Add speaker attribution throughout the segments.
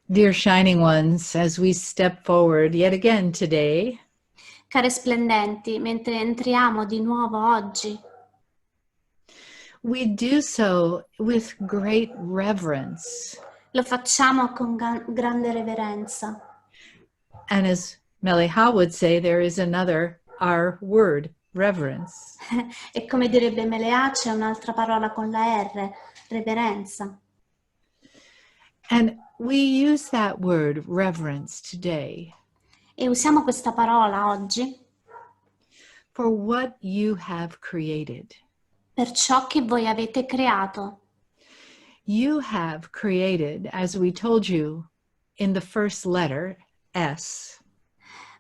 Speaker 1: Dear shining ones, as we step forward yet again today,
Speaker 2: Care splendenti, mentre entriamo di nuovo oggi,
Speaker 1: we do so with great reverence.
Speaker 2: lo facciamo con grande reverenza.
Speaker 1: And as Melre'ha would say, there is another R word, reverence.
Speaker 2: E come direbbe Melre'ha, c'è un'altra parola con la R, reverenza.
Speaker 1: And we use that word, reverence, today
Speaker 2: E usiamo questa parola oggi
Speaker 1: for what you have created.
Speaker 2: per ciò che voi avete creato.
Speaker 1: You have created, as we told you in the first letter, S,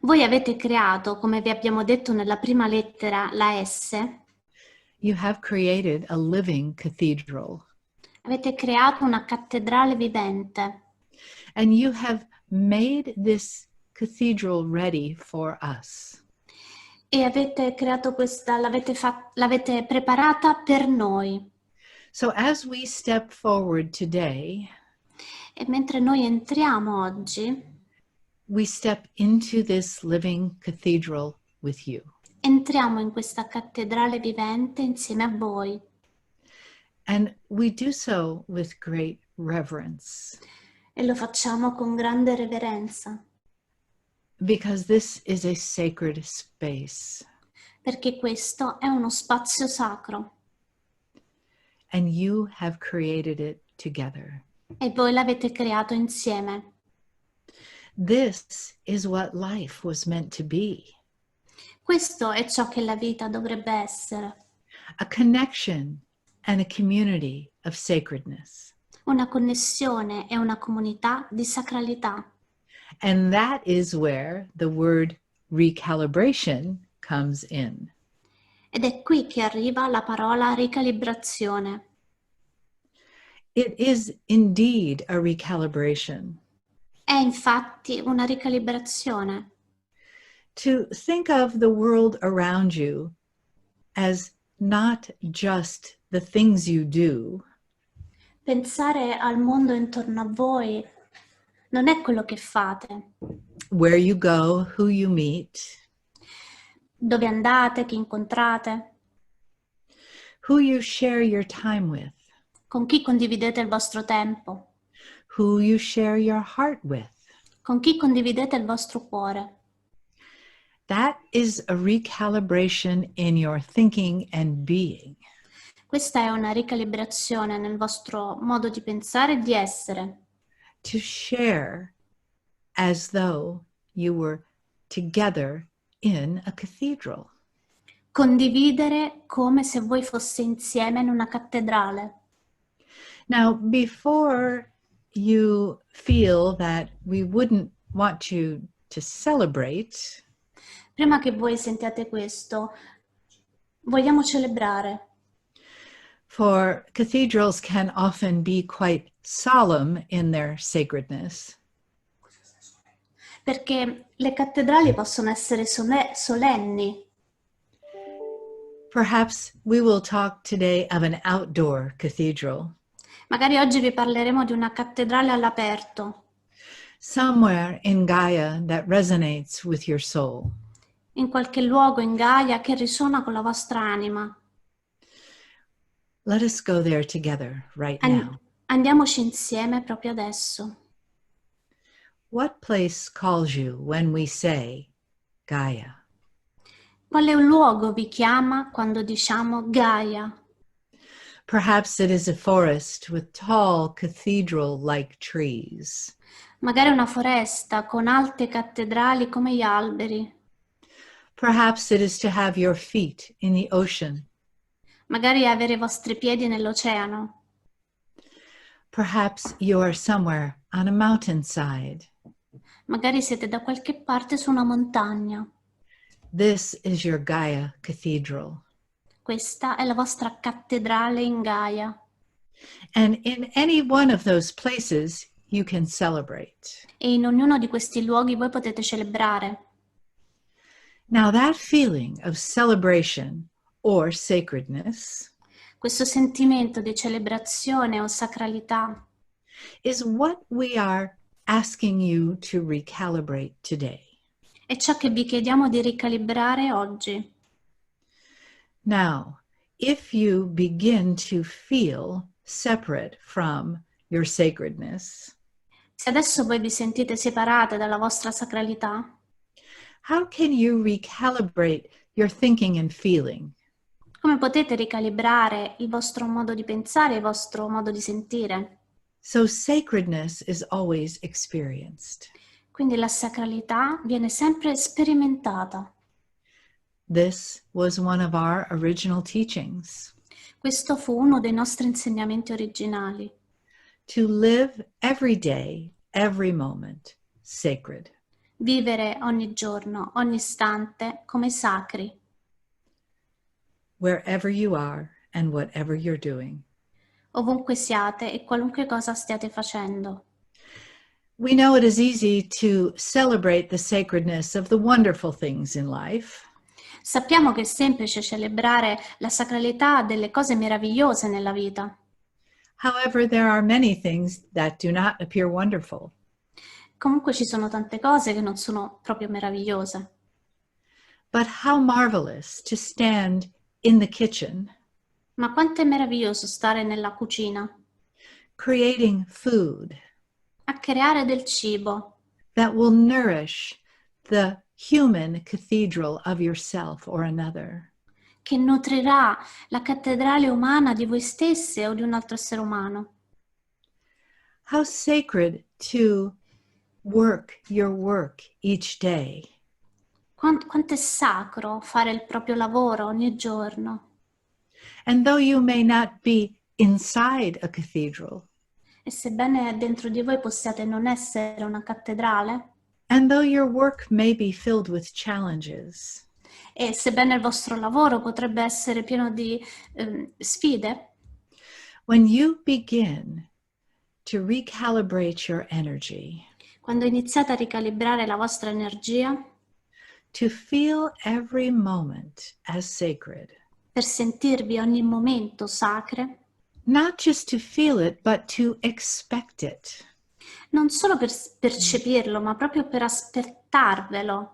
Speaker 2: Voi avete creato, come vi abbiamo detto nella prima lettera, la S.
Speaker 1: you have created a living cathedral.
Speaker 2: Avete creato una cattedrale vivente.
Speaker 1: And you have made this cathedral ready for us.
Speaker 2: E avete creato questa, l'avete preparata per noi.
Speaker 1: So as we step forward today,
Speaker 2: E mentre noi entriamo oggi,
Speaker 1: we step into this living cathedral with you.
Speaker 2: entriamo in questa cattedrale vivente insieme a voi.
Speaker 1: And we do so with great reverence,
Speaker 2: E lo facciamo con grande reverenza,
Speaker 1: because this is a sacred space,
Speaker 2: perché questo è uno spazio sacro
Speaker 1: and you have created it together.
Speaker 2: e voi l'avete creato insieme.
Speaker 1: This is what life was meant to be,
Speaker 2: Questo è ciò che la vita dovrebbe essere,
Speaker 1: a connection and a community of sacredness.
Speaker 2: una connessione e una comunità di sacralità.
Speaker 1: And that is where the word recalibration comes in.
Speaker 2: Ed è qui che arriva la parola ricalibrazione.
Speaker 1: It is indeed a recalibration.
Speaker 2: È infatti una ricalibrazione.
Speaker 1: To think of the world around you as not just the things you do,
Speaker 2: Pensare al mondo intorno a voi non è quello che fate,
Speaker 1: where you go, who you meet,
Speaker 2: dove andate, chi incontrate,
Speaker 1: who you share your time with,
Speaker 2: con chi condividete il vostro tempo,
Speaker 1: who you share your heart with.
Speaker 2: con chi condividete il vostro cuore.
Speaker 1: That is a recalibration in your thinking and being.
Speaker 2: Questa è una ricalibrazione nel vostro modo di pensare e di essere.
Speaker 1: To share as though you were together in a cathedral.
Speaker 2: Condividere come se voi foste insieme in una cattedrale.
Speaker 1: Now, before you feel that we wouldn't want you to celebrate,
Speaker 2: Prima che voi sentiate questo, vogliamo celebrare.
Speaker 1: for cathedrals can often be quite solemn in their sacredness.
Speaker 2: Perché le cattedrali possono essere solenni.
Speaker 1: Perhaps we will talk today of an outdoor cathedral,
Speaker 2: Magari oggi vi parleremo di una cattedrale all'aperto,
Speaker 1: somewhere in Gaia that resonates with your soul.
Speaker 2: in qualche luogo in Gaia che risuona con la vostra anima.
Speaker 1: Let us go there together right now.
Speaker 2: Andiamoci insieme proprio adesso.
Speaker 1: What place calls you when we say Gaia?
Speaker 2: Quale luogo vi chiama quando diciamo Gaia?
Speaker 1: Perhaps it is a forest with tall cathedral-like trees.
Speaker 2: Magari una foresta con alte cattedrali come gli alberi.
Speaker 1: Perhaps it is to have your feet in the ocean.
Speaker 2: Magari avere i vostri piedi nell'oceano.
Speaker 1: Perhaps you are somewhere on a mountainside.
Speaker 2: Magari siete da qualche parte su una montagna.
Speaker 1: This is your Gaia cathedral.
Speaker 2: Questa è la vostra cattedrale in Gaia.
Speaker 1: And in any one of those places, you can celebrate.
Speaker 2: E in ognuno di questi luoghi voi potete celebrare.
Speaker 1: Now that feeling of celebration or sacredness
Speaker 2: Questo sentimento di celebrazione o sacralità
Speaker 1: is what we are asking you to recalibrate today.
Speaker 2: È ciò che vi chiediamo di ricalibrare oggi.
Speaker 1: Now, if you begin to feel separate from your sacredness,
Speaker 2: Se adesso voi vi sentite separate dalla vostra sacralità,
Speaker 1: how can you recalibrate your thinking and feeling?
Speaker 2: come potete ricalibrare il vostro modo di pensare, il vostro modo di sentire?
Speaker 1: So sacredness is always experienced.
Speaker 2: Quindi la sacralità viene sempre sperimentata.
Speaker 1: This was one of our original teachings,
Speaker 2: Questo fu uno dei nostri insegnamenti originali.
Speaker 1: to live every day, every moment, sacred.
Speaker 2: Vivere ogni giorno, ogni istante come sacri,
Speaker 1: Wherever you are and whatever you're doing.
Speaker 2: ovunque siate e qualunque cosa stiate facendo.
Speaker 1: We know it is easy to celebrate the sacredness of the wonderful things in life,
Speaker 2: Sappiamo che è semplice celebrare la sacralità delle cose meravigliose nella vita.
Speaker 1: however, there are many things that do not appear wonderful.
Speaker 2: Comunque ci sono tante cose che non sono proprio meravigliose.
Speaker 1: But how marvelous to stand in the kitchen,
Speaker 2: Ma quanto è meraviglioso stare nella cucina,
Speaker 1: creating food
Speaker 2: a creare del cibo
Speaker 1: that will nourish the human cathedral of yourself or another.
Speaker 2: che nutrirà la cattedrale umana di voi stesse o di un altro essere umano.
Speaker 1: How sacred to work your work each day,
Speaker 2: Quanto è sacro fare il proprio lavoro ogni giorno.
Speaker 1: and though you may not be inside a cathedral,
Speaker 2: E sebbene dentro di voi possiate non essere una cattedrale,
Speaker 1: and though your work may be filled with challenges,
Speaker 2: e sebbene il vostro lavoro potrebbe essere pieno di sfide,
Speaker 1: when you begin to recalibrate your energy,
Speaker 2: quando iniziate a ricalibrare la vostra energia
Speaker 1: to feel every moment as sacred,
Speaker 2: per sentirvi ogni momento sacre,
Speaker 1: not just to feel it, but to expect it.
Speaker 2: non solo per percepirlo, ma proprio per aspettarvelo,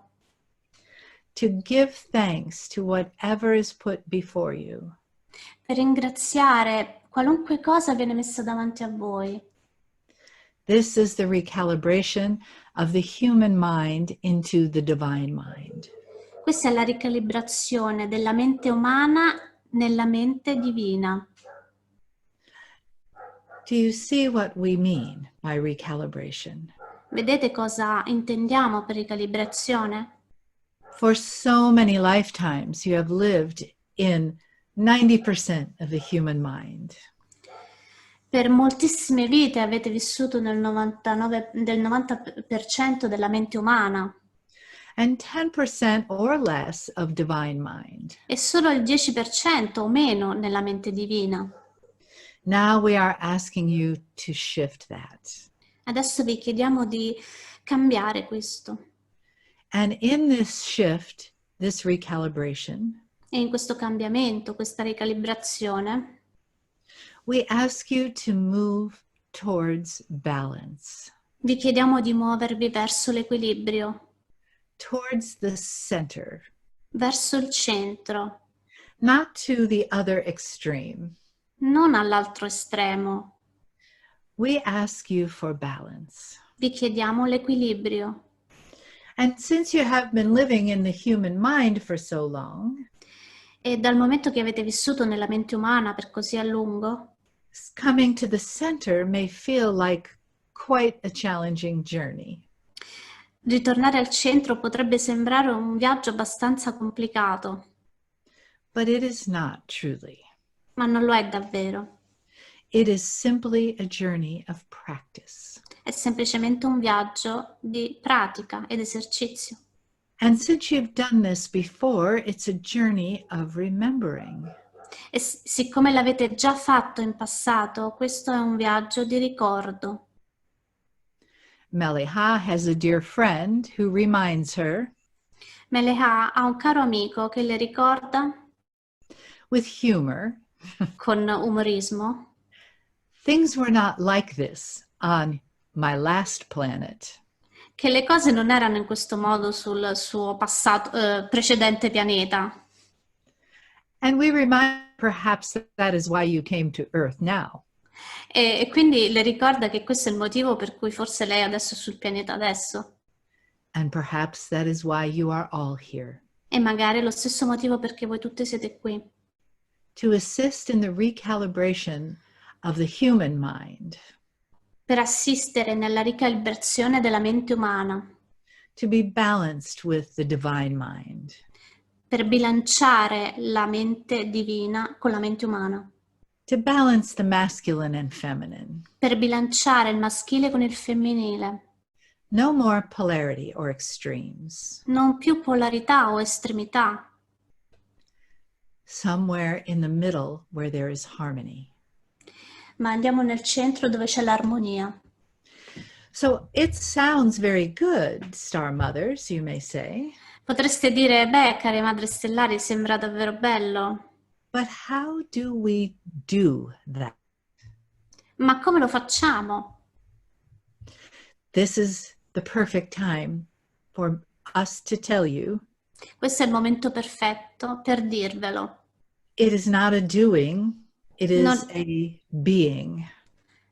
Speaker 1: To give thanks to whatever is put before you.
Speaker 2: per ringraziare qualunque cosa viene messa davanti a voi.
Speaker 1: This is the recalibration of the human mind into the divine mind.
Speaker 2: Questa è la ricalibrazione della mente umana nella mente divina.
Speaker 1: Do you see what we mean by recalibration?
Speaker 2: Vedete cosa intendiamo per ricalibrazione?
Speaker 1: For so many lifetimes, you have lived in 90% of the human mind.
Speaker 2: Per moltissime vite avete vissuto del 90% della mente umana
Speaker 1: And 10% or less of divine mind.
Speaker 2: e solo il 10% o meno nella mente divina.
Speaker 1: Now we are asking you to shift that.
Speaker 2: Adesso vi chiediamo di cambiare questo.
Speaker 1: And in this shift, this recalibration,
Speaker 2: E in questo cambiamento, questa ricalibrazione,
Speaker 1: we ask you to move towards balance,
Speaker 2: vi chiediamo di muovervi verso l'equilibrio,
Speaker 1: towards the center,
Speaker 2: verso il centro,
Speaker 1: not to the other extreme.
Speaker 2: non all'altro estremo.
Speaker 1: We ask you for balance.
Speaker 2: Vi chiediamo l'equilibrio.
Speaker 1: And since you have been living in the human mind for so long,
Speaker 2: E dal momento che avete vissuto nella mente umana per così a lungo,
Speaker 1: coming to the center may feel like quite a challenging journey.
Speaker 2: ritornare al centro potrebbe sembrare un viaggio abbastanza complicato,
Speaker 1: But it is not truly.
Speaker 2: ma non lo è davvero.
Speaker 1: It is simply a journey of practice.
Speaker 2: È semplicemente un viaggio di pratica ed esercizio.
Speaker 1: And since you've done this before, it's a journey of remembering.
Speaker 2: E siccome l'avete già fatto in passato, questo è un viaggio di ricordo.
Speaker 1: Melre'ha has a dear friend who reminds her,
Speaker 2: Melre'ha ha un caro amico che le ricorda,
Speaker 1: with humor,
Speaker 2: con umorismo,
Speaker 1: things were not like this on my last planet.
Speaker 2: che le cose non erano in questo modo sul suo precedente pianeta.
Speaker 1: And we remind perhaps that is why you came to Earth now.
Speaker 2: E quindi le ricorda che questo è il motivo per cui forse lei adesso è sul pianeta adesso.
Speaker 1: And perhaps that is why you are all here.
Speaker 2: E magari è lo stesso motivo perché voi tutte siete qui.
Speaker 1: To assist in the recalibration of the human mind.
Speaker 2: Per assistere nella ricalibrazione della mente umana.
Speaker 1: To be balanced with the divine mind.
Speaker 2: Per bilanciare la mente divina con la mente umana.
Speaker 1: To balance the masculine and feminine.
Speaker 2: Per bilanciare il maschile con il femminile.
Speaker 1: No more polarity or extremes.
Speaker 2: Non più polarità o estremità.
Speaker 1: Somewhere in the middle where there is harmony.
Speaker 2: Ma andiamo nel centro dove c'è l'armonia.
Speaker 1: So it sounds very good, star mothers, you may say.
Speaker 2: Potreste dire, beh, care madri stellari, sembra davvero bello.
Speaker 1: But how do we do that?
Speaker 2: Ma come lo facciamo?
Speaker 1: This is the perfect time for us to tell you.
Speaker 2: Questo è il momento perfetto per dirvelo.
Speaker 1: It is not a doing, it is a being.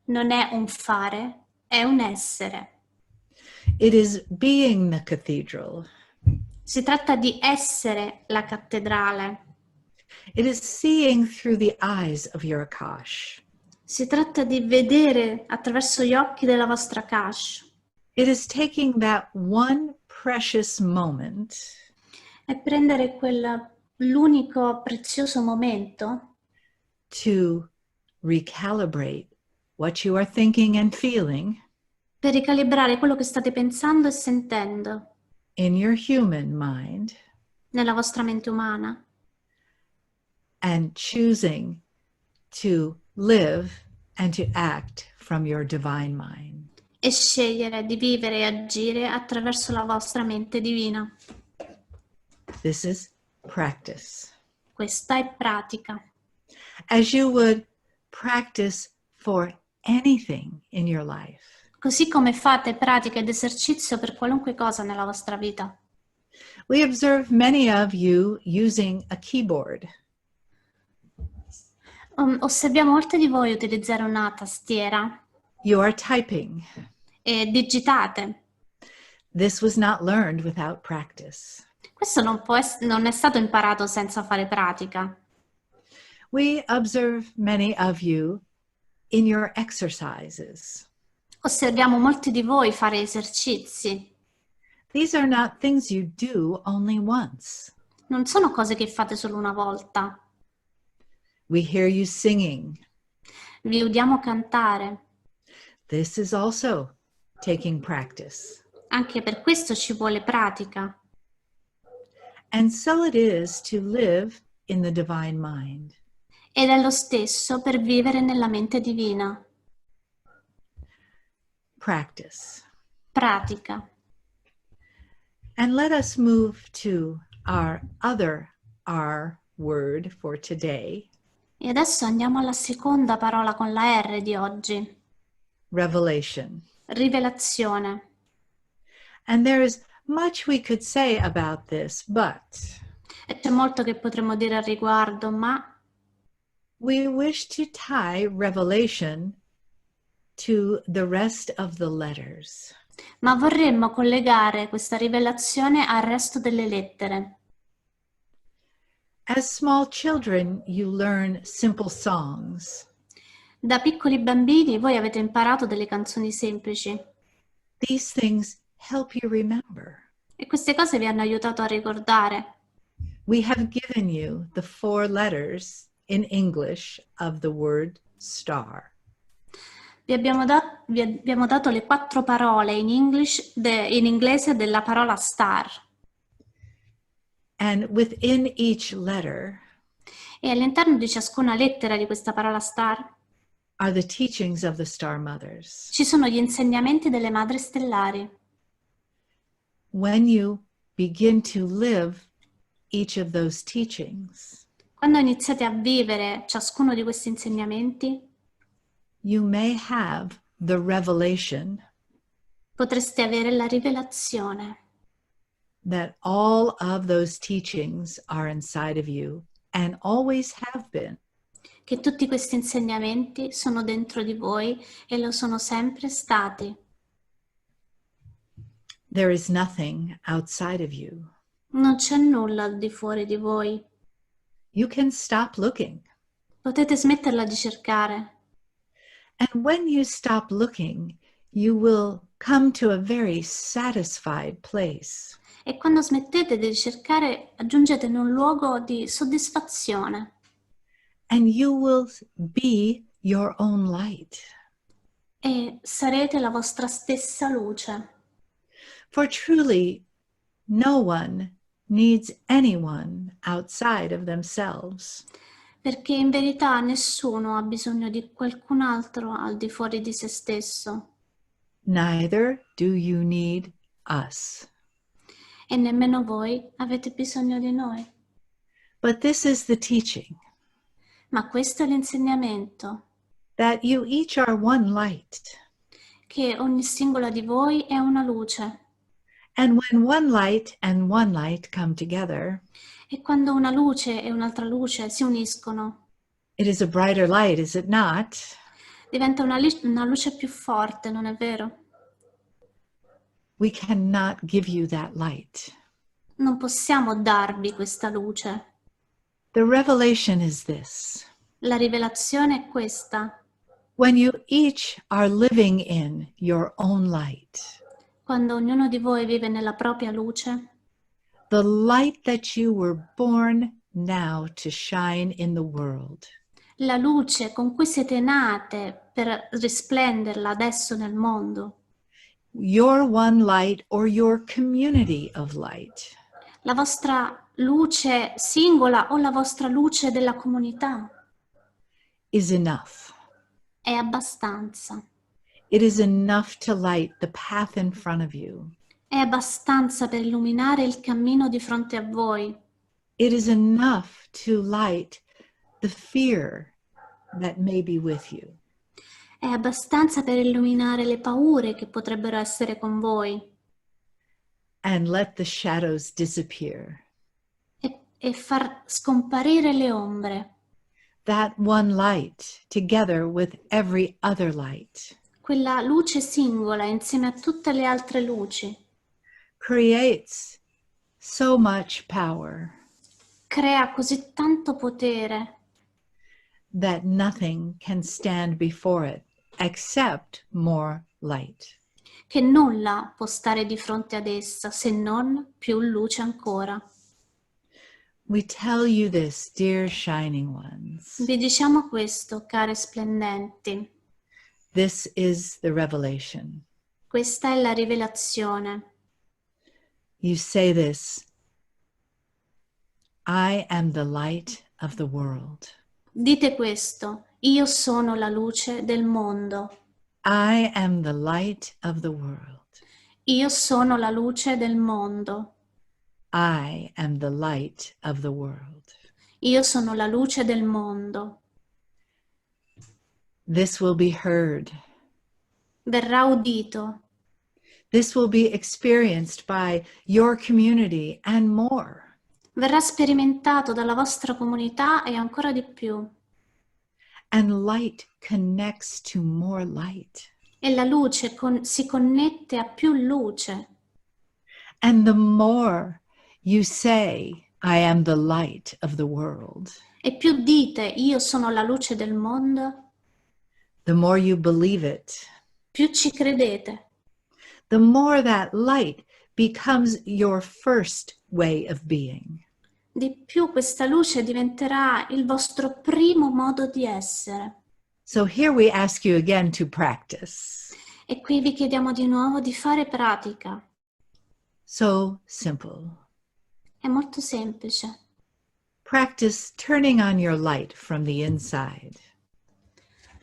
Speaker 2: Non è un fare, è un essere.
Speaker 1: It is being the cathedral.
Speaker 2: Si tratta di essere la cattedrale.
Speaker 1: It is seeing through the eyes of your Akash.
Speaker 2: Si tratta di vedere attraverso gli occhi della vostra Akash.
Speaker 1: It is taking that one precious moment
Speaker 2: È prendere l'unico prezioso momento
Speaker 1: to recalibrate what you are thinking and feeling
Speaker 2: per ricalibrare quello che state pensando e sentendo
Speaker 1: in your human mind
Speaker 2: nella vostra mente umana
Speaker 1: and choosing to live and to act from your divine mind.
Speaker 2: e scegliere di vivere e agire attraverso la vostra mente divina.
Speaker 1: This is practice.
Speaker 2: Questa è pratica.
Speaker 1: As you would practice for anything in your life.
Speaker 2: Così come fate pratica ed esercizio per qualunque cosa nella vostra vita.
Speaker 1: We observe many of you using a keyboard.
Speaker 2: Osserviamo molte di voi utilizzare una tastiera
Speaker 1: You are typing.
Speaker 2: e digitate.
Speaker 1: This was not learned without practice.
Speaker 2: Questo non è stato imparato senza fare pratica.
Speaker 1: We observe many of you in your exercises.
Speaker 2: Osserviamo molti di voi fare esercizi.
Speaker 1: These are not things you do only once.
Speaker 2: Non sono cose che fate solo una volta.
Speaker 1: We hear you singing.
Speaker 2: Vi udiamo cantare.
Speaker 1: This is also taking practice.
Speaker 2: Anche per questo ci vuole pratica.
Speaker 1: And so it is to live in the divine mind.
Speaker 2: Ed è lo stesso per vivere nella mente divina.
Speaker 1: Practice.
Speaker 2: Pratica.
Speaker 1: And let us move to our other R word for today.
Speaker 2: E adesso andiamo alla seconda parola con la R di oggi.
Speaker 1: Revelation.
Speaker 2: Rivelazione.
Speaker 1: And there is much we could say about this, but
Speaker 2: E c'è molto che potremmo dire al riguardo, ma
Speaker 1: we wish to tie Revelation to the rest of the letters.
Speaker 2: vorremmo collegare questa rivelazione al resto delle lettere.
Speaker 1: As small children, you learn simple songs.
Speaker 2: Da piccoli bambini voi avete imparato delle canzoni semplici
Speaker 1: These things help you remember.
Speaker 2: e queste cose vi hanno aiutato a ricordare.
Speaker 1: We have given you the 4 letters in English of the word star.
Speaker 2: Vi abbiamo dato le 4 parole in inglese della parola star.
Speaker 1: And within each letter
Speaker 2: E all'interno di ciascuna lettera di questa parola star
Speaker 1: are the teachings of the star mothers.
Speaker 2: ci sono gli insegnamenti delle madri stellari.
Speaker 1: When you begin to live each of those teachings,
Speaker 2: Quando iniziate a vivere ciascuno di questi insegnamenti,
Speaker 1: you may have the revelation
Speaker 2: potreste avere la rivelazione
Speaker 1: that all of those teachings are inside of you and always have been.
Speaker 2: che tutti questi insegnamenti sono dentro di voi e lo sono sempre stati.
Speaker 1: There is nothing outside of you.
Speaker 2: Non c'è nulla al di fuori di voi.
Speaker 1: You can stop looking.
Speaker 2: Potete smetterla di cercare.
Speaker 1: And when you stop looking, you will come to a very satisfied place.
Speaker 2: E quando smettete di cercare, giungete in un luogo di soddisfazione
Speaker 1: And you will be your own light.
Speaker 2: e sarete la vostra stessa luce.
Speaker 1: For truly, no one needs anyone outside of themselves.
Speaker 2: Perché in verità nessuno ha bisogno di qualcun altro al di fuori di se stesso.
Speaker 1: Neither do you need us.
Speaker 2: E nemmeno voi avete bisogno di noi.
Speaker 1: But this is the teaching,
Speaker 2: Ma questo è l'insegnamento,
Speaker 1: that you each are one light.
Speaker 2: che ogni singola di voi è una luce.
Speaker 1: And when one light and one light come together,
Speaker 2: E quando una luce e un'altra luce si uniscono,
Speaker 1: it is a brighter light, is it not?
Speaker 2: diventa una luce più forte, non è vero?
Speaker 1: We cannot give you that light.
Speaker 2: Non possiamo darvi questa luce.
Speaker 1: The revelation is this.
Speaker 2: La rivelazione è questa.
Speaker 1: When you each are living in your own light,
Speaker 2: Quando ognuno di voi vive nella propria luce,
Speaker 1: the light that you were born now to shine in the world,
Speaker 2: la luce con cui siete nate per risplenderla adesso nel mondo,
Speaker 1: your one light or your community of light,
Speaker 2: la vostra luce singola o la vostra luce della comunità,
Speaker 1: is enough.
Speaker 2: è abbastanza.
Speaker 1: It is enough to light the path in front of you.
Speaker 2: È abbastanza per illuminare il cammino di fronte a voi.
Speaker 1: It is enough to light the fear that may be with you.
Speaker 2: È abbastanza per illuminare le paure che potrebbero essere con voi
Speaker 1: And let the shadows disappear.
Speaker 2: e far scomparire le ombre.
Speaker 1: That one light together with every other light
Speaker 2: Quella luce singola insieme a tutte le altre luci
Speaker 1: creates so much power
Speaker 2: crea così tanto potere
Speaker 1: that nothing can stand before it except more light.
Speaker 2: che nulla può stare di fronte ad essa se non più luce ancora.
Speaker 1: We tell you this, dear shining ones.
Speaker 2: Vi diciamo questo, care splendenti.
Speaker 1: This is the revelation.
Speaker 2: Questa è la rivelazione.
Speaker 1: You say this, I am the light of the world.
Speaker 2: Dite questo, io sono la luce del mondo.
Speaker 1: I am the light of the world.
Speaker 2: Io sono la luce del mondo.
Speaker 1: I am the light of the world.
Speaker 2: Io sono la luce del mondo.
Speaker 1: This will be heard.
Speaker 2: Verrà udito.
Speaker 1: This will be experienced by your community and more.
Speaker 2: Verrà sperimentato dalla vostra comunità e ancora di più.
Speaker 1: And light connects to more light.
Speaker 2: E la luce si connette a più luce.
Speaker 1: And the more you say, I am the light of the world,
Speaker 2: E più dite, io sono la luce del mondo,
Speaker 1: the more you believe it,
Speaker 2: più ci credete.
Speaker 1: the more that light becomes your first way of being.
Speaker 2: Di più questa luce diventerà il vostro primo modo di essere.
Speaker 1: So here we ask you again to practice.
Speaker 2: E qui vi chiediamo di nuovo di fare pratica.
Speaker 1: So simple.
Speaker 2: È molto semplice.
Speaker 1: Practice turning on your light from the inside.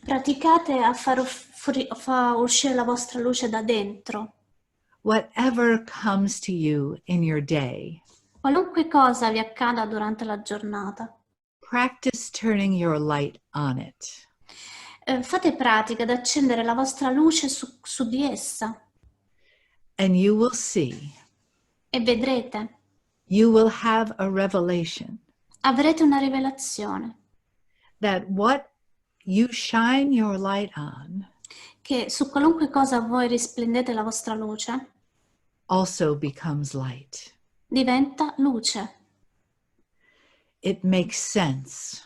Speaker 2: Praticate a far uscire la vostra luce da dentro.
Speaker 1: Whatever comes to you in your day,
Speaker 2: Qualunque cosa vi accada durante la giornata,
Speaker 1: practice turning your light on it.
Speaker 2: fate pratica ad accendere la vostra luce su di essa.
Speaker 1: And you will see,
Speaker 2: e vedrete,
Speaker 1: you will have a revelation
Speaker 2: avrete una rivelazione
Speaker 1: that what you shine your light on
Speaker 2: che su qualunque cosa voi risplendete la vostra luce
Speaker 1: also becomes light.
Speaker 2: diventa luce,
Speaker 1: It makes sense.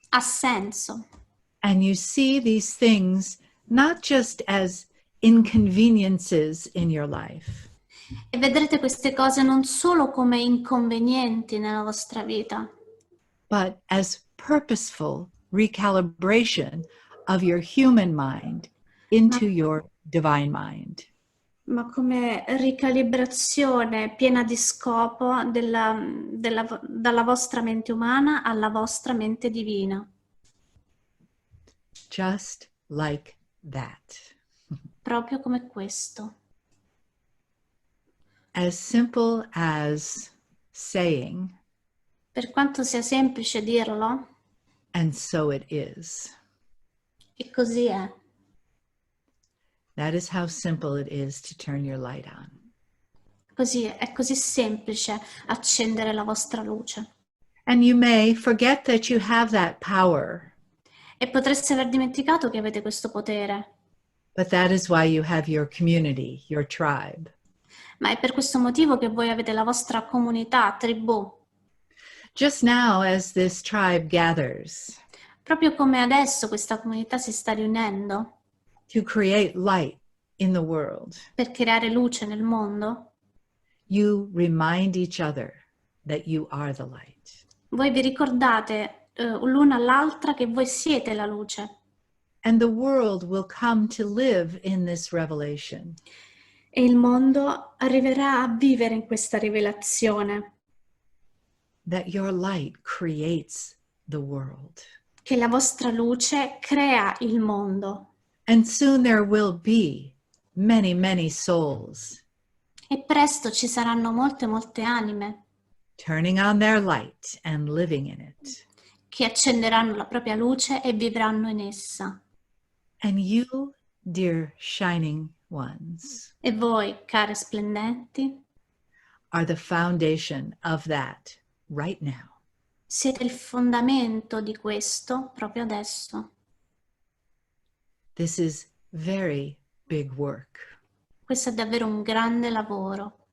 Speaker 2: ha senso.
Speaker 1: And you see these things not just as inconveniences in your life,
Speaker 2: E vedrete queste cose non solo come inconvenienti nella vostra vita,
Speaker 1: but as purposeful recalibration of your human mind into your divine mind.
Speaker 2: ma come ricalibrazione piena di scopo dalla vostra mente umana alla vostra mente divina.
Speaker 1: Just like that.
Speaker 2: Proprio come questo.
Speaker 1: As simple as saying,
Speaker 2: Per quanto sia semplice dirlo,
Speaker 1: and so it is.
Speaker 2: e così è.
Speaker 1: That is how simple it is to turn your light on.
Speaker 2: Così è così semplice accendere la vostra luce.
Speaker 1: And you may forget that you have that power,
Speaker 2: E potreste aver dimenticato che avete questo potere,
Speaker 1: but that is why you have your community, your tribe.
Speaker 2: ma è per questo motivo che voi avete la vostra comunità, tribù.
Speaker 1: Just now, as this tribe gathers
Speaker 2: Proprio come adesso questa comunità si sta riunendo
Speaker 1: to create light in the world,
Speaker 2: per creare luce nel mondo,
Speaker 1: you remind each other that you are the light.
Speaker 2: voi vi ricordate l'una all'altra che voi siete la luce.
Speaker 1: And the world will come to live in this revelation.
Speaker 2: E il mondo arriverà a vivere in questa rivelazione,
Speaker 1: That your light creates the world.
Speaker 2: che la vostra luce crea il mondo.
Speaker 1: And soon there will be many, many souls
Speaker 2: E presto ci saranno molte anime
Speaker 1: turning on their light and living in it.
Speaker 2: che accenderanno la propria luce e vivranno in essa.
Speaker 1: And you, dear shining ones,
Speaker 2: E voi, care splendenti,
Speaker 1: are the foundation of that right now.
Speaker 2: siete il fondamento di questo proprio adesso.
Speaker 1: This is very big work.
Speaker 2: Questo è davvero un grande lavoro.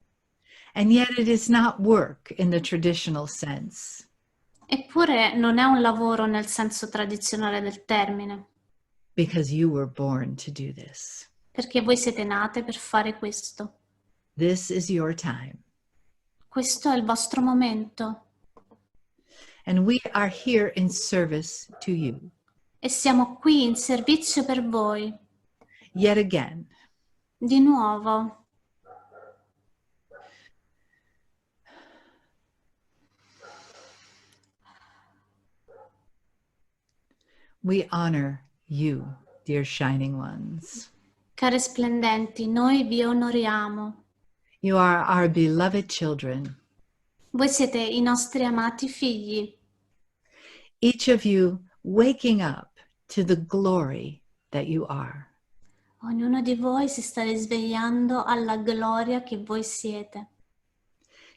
Speaker 1: And yet it is not work in the traditional sense.
Speaker 2: Eppure non è un lavoro nel senso tradizionale del termine,
Speaker 1: Because you were born to do this.
Speaker 2: perché voi siete nate per fare questo.
Speaker 1: This is your time.
Speaker 2: Questo è il vostro momento
Speaker 1: And we are here in service to you.
Speaker 2: e siamo qui in servizio per voi.
Speaker 1: Yet again,
Speaker 2: Di nuovo,
Speaker 1: we honor you, dear shining ones.
Speaker 2: care splendenti, noi vi onoriamo.
Speaker 1: You are our beloved children.
Speaker 2: Voi siete i nostri amati figli,
Speaker 1: Each of you waking up to the glory that you are.
Speaker 2: ognuno di voi si sta risvegliando alla gloria che voi siete.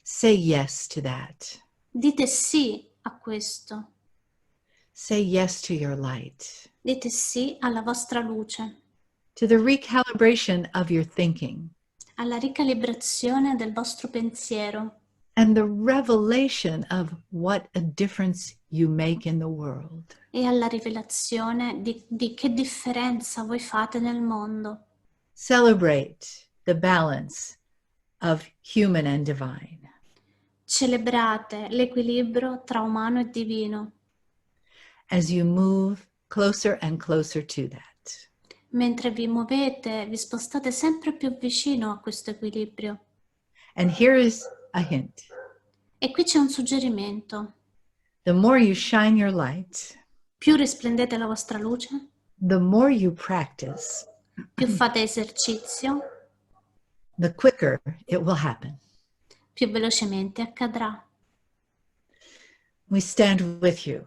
Speaker 1: Say yes to that.
Speaker 2: Dite sì a questo,
Speaker 1: Say yes to your light,
Speaker 2: dite sì alla vostra luce,
Speaker 1: to the recalibration of your thinking,
Speaker 2: alla ricalibrazione del vostro pensiero
Speaker 1: and the revelation of what a difference you make in the world.
Speaker 2: e alla rivelazione di che differenza voi fate nel mondo.
Speaker 1: Celebrate the balance of human and divine.
Speaker 2: Celebrate l'equilibrio tra umano e divino,
Speaker 1: as you move closer and closer to that.
Speaker 2: mentre vi muovete, vi spostate sempre più vicino a questo equilibrio.
Speaker 1: And here is a hint.
Speaker 2: E qui c'è un suggerimento.
Speaker 1: The more you shine your light,
Speaker 2: Più risplendete la vostra luce,
Speaker 1: the more you practice,
Speaker 2: più fate esercizio,
Speaker 1: the quicker it will happen.
Speaker 2: più velocemente accadrà.
Speaker 1: We stand with you.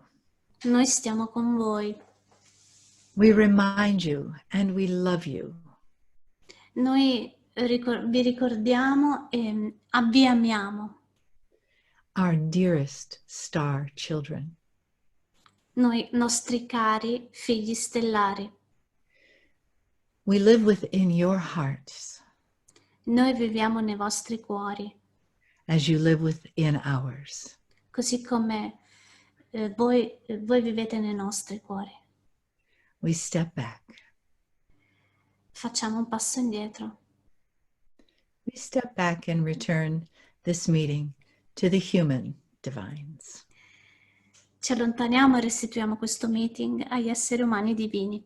Speaker 2: Noi stiamo con voi.
Speaker 1: We remind you and we love you.
Speaker 2: Noi vi ricordiamo e vi amiamo,
Speaker 1: our dearest star children.
Speaker 2: noi nostri cari figli stellari.
Speaker 1: We live within your hearts
Speaker 2: Noi viviamo nei vostri cuori,
Speaker 1: as you live within ours.
Speaker 2: così come voi vivete nei nostri cuori.
Speaker 1: We step back.
Speaker 2: Facciamo un passo indietro.
Speaker 1: We step back and return this meeting to the human divines.
Speaker 2: Ci allontaniamo e restituiamo questo meeting agli esseri umani divini.